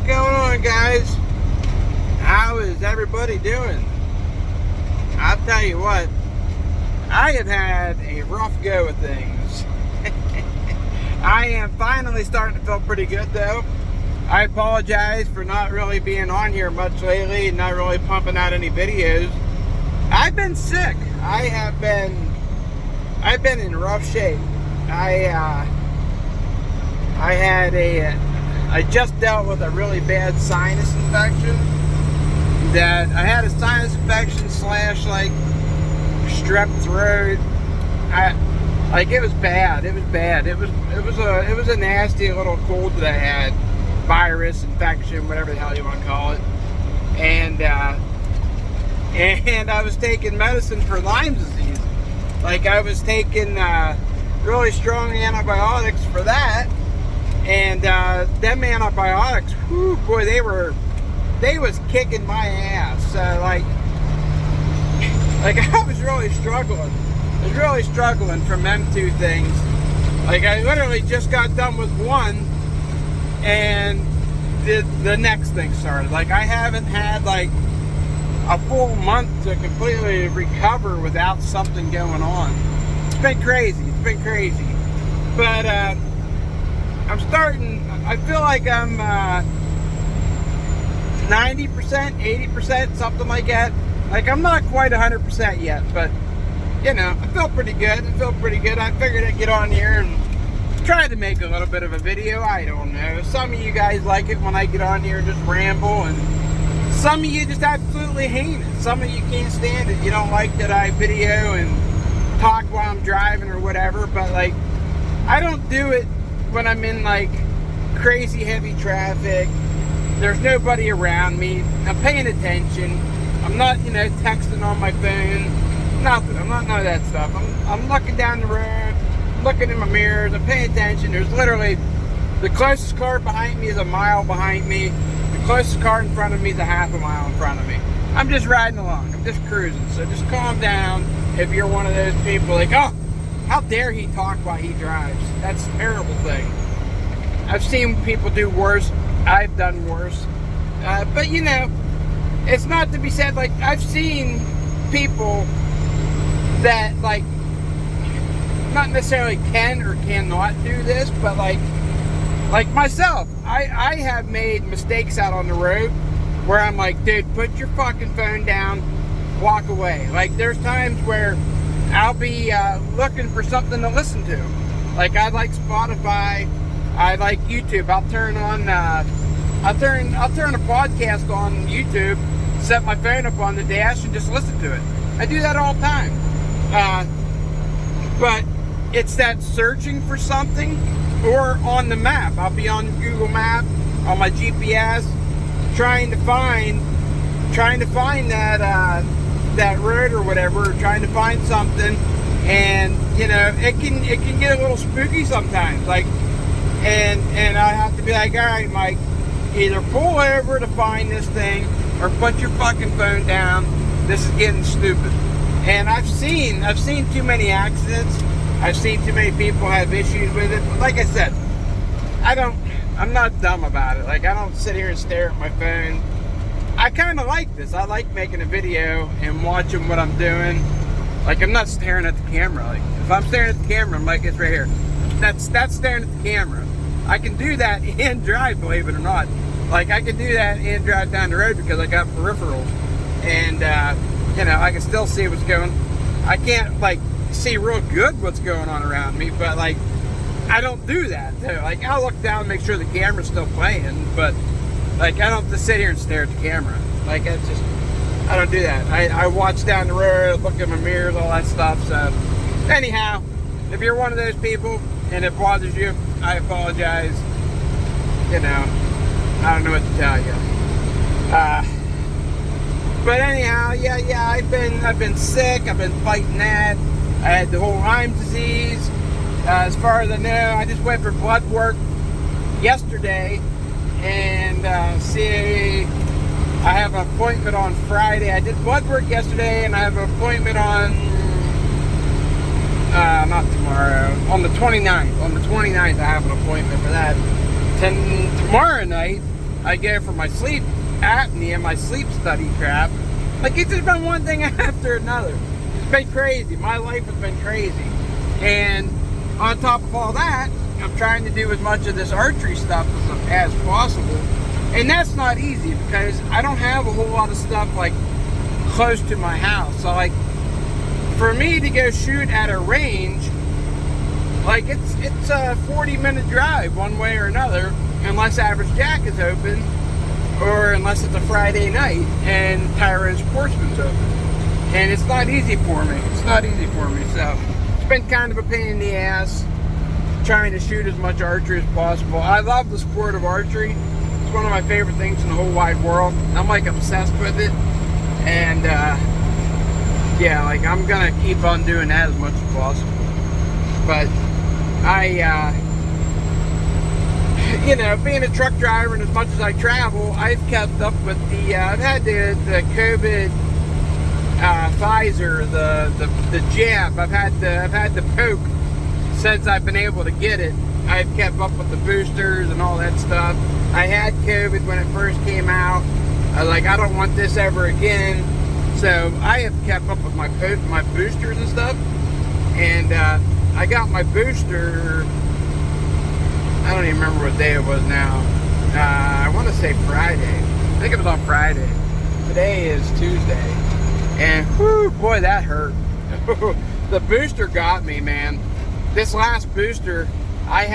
going on, guys? How is everybody doing? I'll tell you what, I have had a rough go of things. I am finally starting to feel pretty good, though. I apologize for not really being on here much lately and not really pumping out any videos. I've been sick. I've been in rough shape. I just dealt with a really bad sinus infection. I had a sinus infection slash like strep throat. It was bad. It was bad. It was a nasty little cold that I had, virus infection, whatever the hell you want to call it. And I was taking medicine for Lyme's disease. Like, I was taking really strong antibiotics for that. And them antibiotics, whew, boy, they was kicking my ass. Like I was really struggling. I was really struggling from them two things. Like, I literally just got done with one, and the next thing started. Like, I haven't had like a full month to completely recover without something going on. It's been crazy. It's been crazy. But I feel like I'm 90%, 80%, something like that. Like, I'm not quite 100% yet, but, you know, I feel pretty good. I figured I'd get on here and try to make a little bit of a video. I don't know. Some of you guys like it when I get on here and just ramble, and some of you just absolutely hate it. Some of you can't stand it. You don't like that I video and talk while I'm driving or whatever, but, like, I don't do it when I'm in like crazy heavy traffic. There's nobody around me. I'm paying attention. I'm not, texting on my phone. Nothing. I'm not none of that stuff. I'm looking down the road, looking in my mirrors. I'm paying attention. There's literally the closest car behind me is a mile behind me. The closest car in front of me is a half a mile in front of me. I'm just riding along. I'm just cruising. So just calm down if you're one of those people like, oh, how dare he talk while he drives? That's a terrible thing. I've seen people do worse. I've done worse. But, it's not to be said. Like, I've seen people that, like, not necessarily can or cannot do this, but, like myself, I have made mistakes out on the road where I'm like, dude, put your fucking phone down, walk away. Like, there's times where I'll be looking for something to listen to. Like, I like Spotify, I like YouTube. I'll turn a podcast on YouTube, set my phone up on the dash, and just listen to it. I do that all the time. But it's that searching for something, or on the map. I'll be on Google Map, on my GPS, trying to find that road or whatever, trying to find something, and it can get a little spooky sometimes. Like, and I have to be like, all right, Mike, either pull over to find this thing or put your fucking phone down. This is getting stupid. And I've seen too many accidents. I've seen too many people have issues with it. But like I said, I'm not dumb about it. Like, I don't sit here and stare at my phone. I kind of like this. I like making a video and watching what I'm doing. Like, I'm not staring at the camera. Like, if I'm staring at the camera, I'm like, it's right here. That's staring at the camera. I can do that and drive, believe it or not. Like, I can do that and drive down the road because I got peripherals. And, I can still see what's going on. I can't, like, see real good what's going on around me, but, like, I don't do that, too. Like, I'll look down and make sure the camera's still playing, but, like, I don't have to sit here and stare at the camera. Like, I don't do that. I watch down the road, look in my mirrors, all that stuff. So, anyhow, if you're one of those people and it bothers you, I apologize. I don't know what to tell you. But anyhow, yeah, I've been sick. I've been fighting that. I had the whole Lyme disease. As far as I know, I just went for blood work yesterday, and I have an appointment on Friday. I did blood work yesterday, and I have an appointment on not tomorrow, on the 29th. On the 29th, I have an appointment for that. Tomorrow night, I go for my sleep apnea, my sleep study crap. Like, it's just been one thing after another. It's been crazy. My life has been crazy. And on top of all that, I'm trying to do as much of this archery stuff as possible. And that's not easy because I don't have a whole lot of stuff like close to my house. So like, for me to go shoot at a range, like it's a 40-minute drive one way or another, unless Average Jack is open, or unless it's a Friday night and Tyrone Sportsman's open. And it's not easy for me. It's not easy for me. So it's been kind of a pain in the ass trying to shoot as much archery as possible. I love the sport of archery. It's one of my favorite things in the whole wide world. I'm like obsessed with it. And yeah, like I'm gonna keep on doing that as much as possible. But you know, being a truck driver and as much as I travel, I've kept up with the, I've had the COVID Pfizer, the jab. I've had the poke since I've been able to get it. I've kept up with the boosters and all that stuff. I had COVID when it first came out. I was like, I don't want this ever again. So I have kept up with my boosters and stuff. And I got my booster, I don't even remember what day it was now. I want to say Friday. I think it was on Friday. Today is Tuesday. And whew, boy, that hurt. The booster got me, man. This last booster, I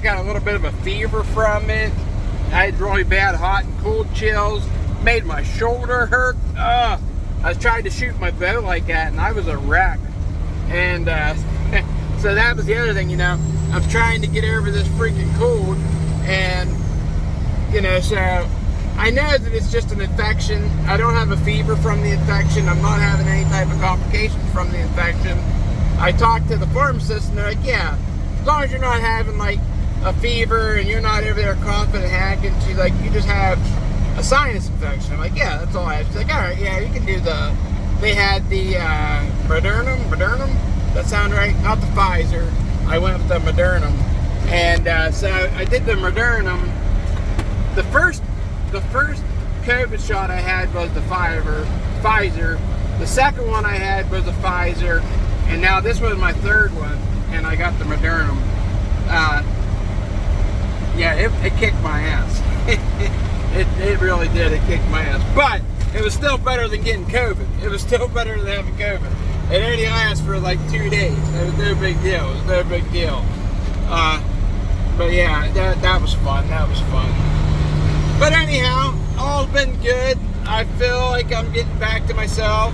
got a little bit of a fever from it. I had really bad hot and cold chills. Made my shoulder hurt. I was trying to shoot my bow like that, and I was a wreck. And so that was the other thing, you know. I'm trying to get over this freaking cold, and you know, so I know that it's just an infection. I don't have a fever from the infection. I'm not having any type of complications from the infection. I talked to the pharmacist, and they're like, yeah, as long as you're not having like a fever and you're not over there coughing and hacking, she's like, you just have a sinus infection. I'm like, yeah, that's all I have. She's like, all right, yeah, you can do they had the Modernum, that sound right? Not the Pfizer. I went with the Modernum. And so I did the Modernum. The first COVID shot I had was the Pfizer. The second one I had was the Pfizer. And now this was my third one, and I got the Modernum. Yeah, it kicked my ass. It really did. It kicked my ass. But it was still better than getting COVID. It was still better than having COVID. It only lasted for like 2 days. It was no big deal. It was no big deal. But yeah, that was fun. That was fun. But anyhow, all's been good. I feel like I'm getting back to myself.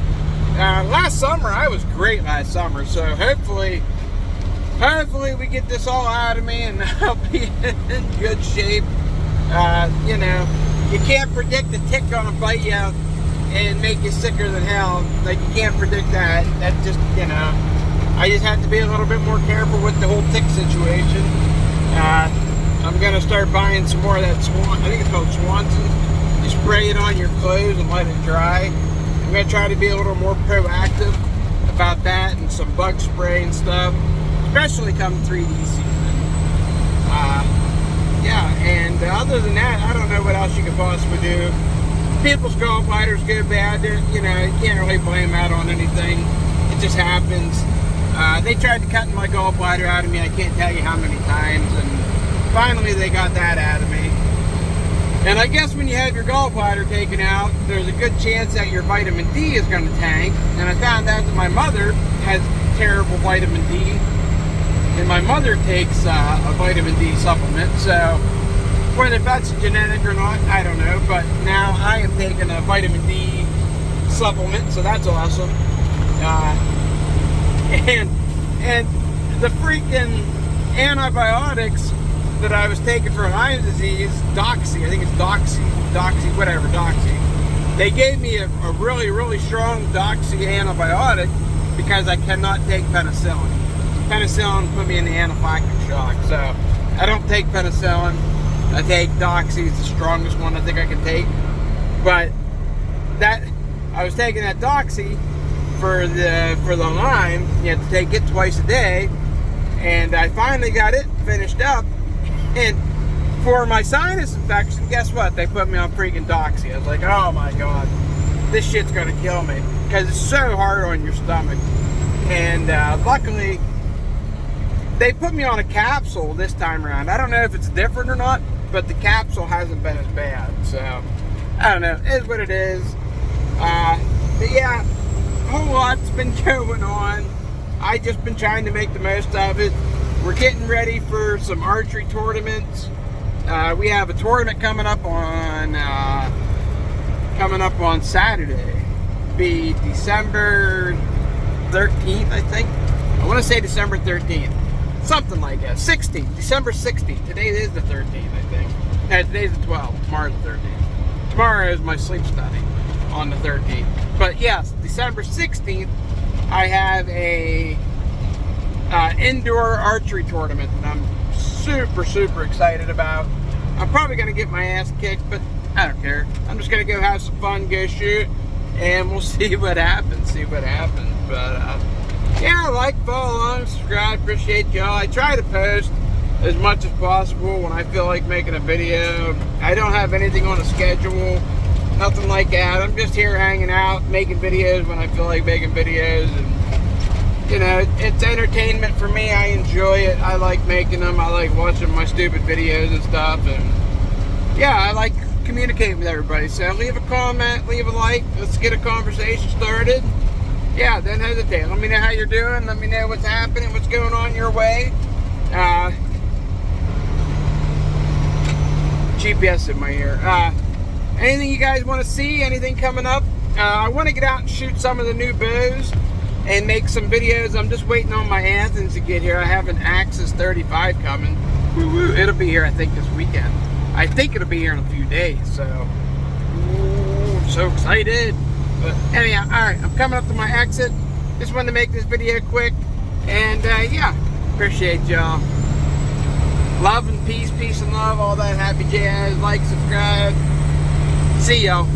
Last summer, I was great last summer. So hopefully we get this all out of me and I'll be in good shape. You know, you can't predict a tick gonna bite you and make you sicker than hell. Like, you can't predict that. That just, you know, I just have to be a little bit more careful with the whole tick situation. I'm gonna start buying some more of that I think it's called Swanson. You spray it on your clothes and let it dry. I'm gonna try to be a little more proactive about that, and some bug spray and stuff, especially come 3D season. Yeah, and other than that, I don't know what else you could possibly do. People's gallbladders go bad. You know, you can't really blame that on anything. It just happens. They tried to cut my gallbladder out of me. I can't tell you how many times, and finally they got that out of me. And I guess when you have your gallbladder taken out, there's a good chance that your vitamin D is going to tank. And I found out that my mother has terrible vitamin D. And my mother takes a vitamin D supplement, so whether that's genetic or not, I don't know. But now I am taking a vitamin D supplement, so that's awesome. And the freaking antibiotics that I was taking for Lyme disease, Doxy, I think it's Doxy, whatever, Doxy. They gave me a really, really strong Doxy antibiotic because I cannot take penicillin. Penicillin put me in the anaphylactic shock, so I don't take penicillin. I take Doxy. It's the strongest one I think I can take. But that, I was taking that Doxy for the Lyme. You have to take it twice a day, and I finally got it finished up. And For my sinus infection, guess what? They put me on freaking Doxy. I was like, oh my god, this shit's gonna kill me, because it's so hard on your stomach. And luckily, they put me on a capsule this time around. I don't know if it's different or not, but the capsule hasn't been as bad. So, I don't know. It is what it is. But yeah, a whole lot's been going on. I just been trying to make the most of it. We're getting ready for some archery tournaments. We have a tournament coming up on Saturday. Be December 13th, I think. I want to say December 13th. Something like that. 16th. December 16th. Today is the 13th, I think. No, today's the 12th. Tomorrow's the 13th. Tomorrow is my sleep study on the 13th. But yes, December 16th, I have a indoor archery tournament that I'm super, super excited about. I'm probably going to get my ass kicked, but I don't care. I'm just going to go have some fun, go shoot, and we'll see what happens. But yeah, like, follow along, subscribe, appreciate y'all. I try to post as much as possible when I feel like making a video. I don't have anything on a schedule, nothing like that. I'm just here hanging out, making videos when I feel like making videos, and you know, it's entertainment for me. I enjoy it. I like making them. I like watching my stupid videos and stuff, and yeah, I like communicating with everybody. So leave a comment, leave a like, let's get a conversation started. Yeah, don't hesitate. Let me know how you're doing. Let me know what's happening, what's going on your way. GPS in my ear. Anything you guys want to see, anything coming up? I want to get out and shoot some of the new bows and make some videos. I'm just waiting on my Athens to get here. I have an Axis 35 coming. Woo-woo. It'll be here, I think, this weekend. I think it'll be here in a few days, so I'm so excited. But anyhow, alright, I'm coming up to my exit. Just wanted to make this video quick. And yeah, appreciate y'all. Love and peace and love, all that happy jazz. Like, subscribe. See y'all.